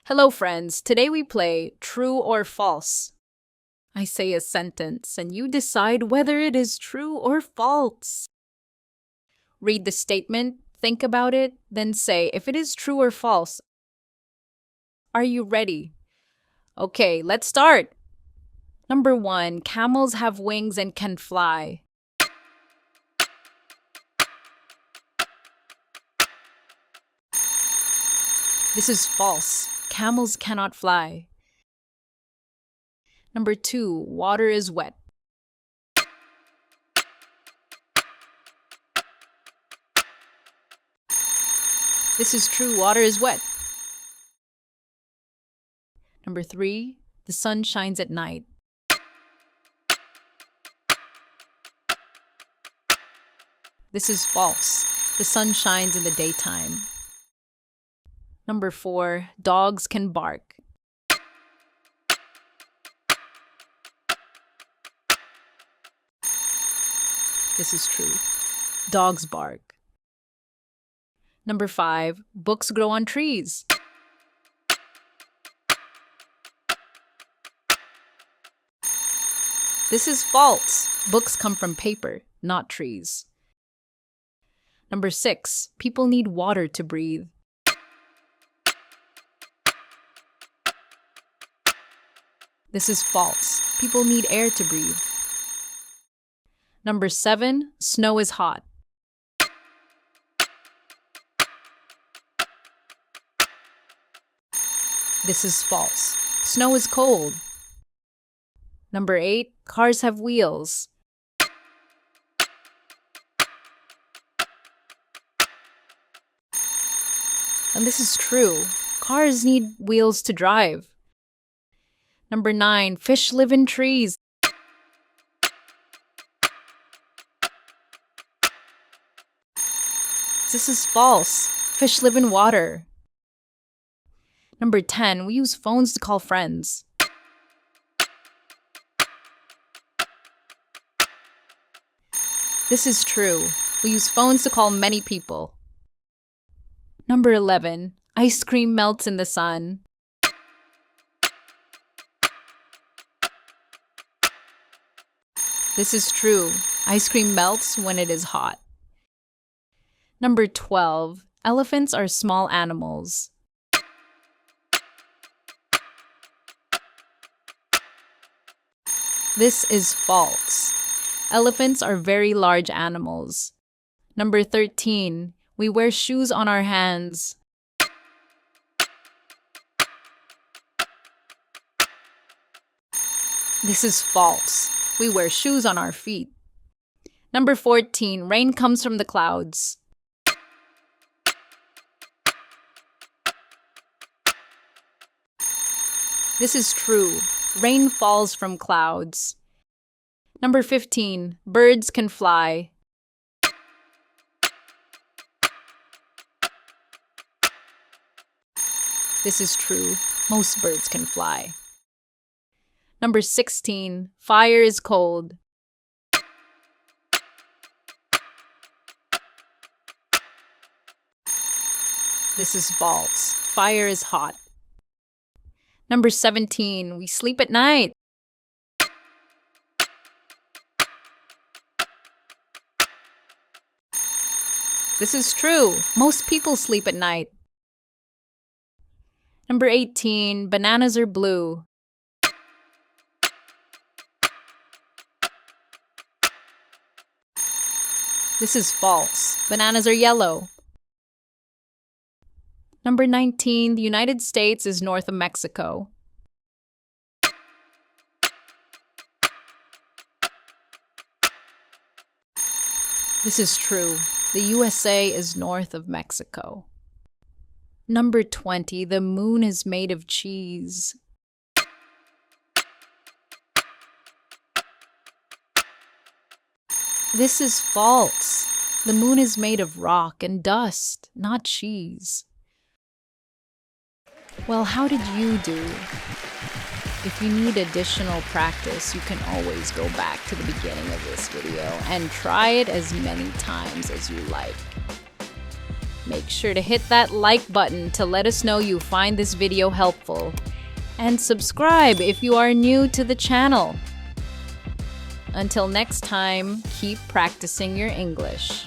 Hello, friends. Today we play True or False. I say a sentence, and you decide whether it is true or false. Read the statement, think about it, then say if it is true or false. Are you ready? Okay, let's start. Number 1, camels have wings and can fly. This is false. Camels cannot fly. Number 2, water is wet. This is true. Water is wet. Number 3, the sun shines at night. This is false. The sun shines in the daytime. Number 4, dogs can bark. This is true. Dogs bark. Number 5, books grow on trees. This is false. Books come from paper, not trees. Number 6, people need water to breathe. This is false. People need air to breathe. Number 7, snow is hot. This is false. Snow is cold. Number 8, cars have wheels. And this is true. Cars need wheels to drive. Number 9, fish live in trees. This is false. Fish live in water. Number 10, we use phones to call friends. This is true. We use phones to call many people. Number 11, ice cream melts in the sun. This is true. Ice cream melts when it is hot. Number 12, elephants are small animals. This is false. Elephants are very large animals. Number 13, we wear shoes on our hands. This is false. We wear shoes on our feet. Number 14, rain comes from the clouds. This is true. Rain falls from clouds. Number 15, birds can fly. This is true. Most birds can fly. Number 16, fire is cold. This is false. Fire is hot. Number 17, we sleep at night. This is true. Most people sleep at night. Number 18, bananas are blue. This is false. Bananas are yellow. Number 19, the United States is north of Mexico. This is true. The USA is north of Mexico. Number 20, the moon is made of cheese. This is false. The moon is made of rock and dust, not cheese. Well, how did you do? If you need additional practice, you can always go back to the beginning of this video and try it as many times as you like. Make sure to hit that like button to let us know you find this video helpful. And subscribe if you are new to the channel. Until next time, keep practicing your English.